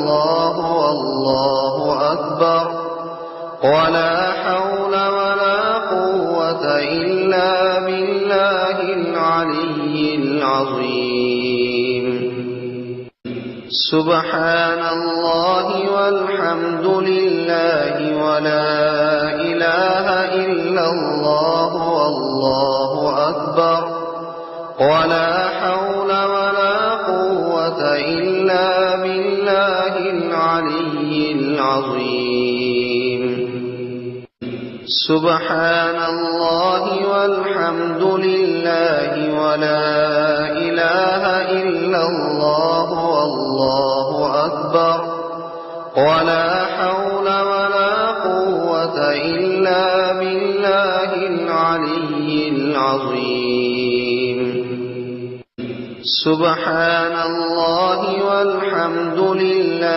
الله والله أكبر ولا حول ولا قوة إلا بالله العلي العظيم. سبحان الله والحمد لله ولا إله إلا الله والله أكبر ولا حول ولا قوة إلا بالله العلي العظيم. سبحان الله والحمد لله ولا إله إلا الله والله أكبر ولا حول ولا قوة إلا بالله العلي العظيم. سبحان الله والحمد لله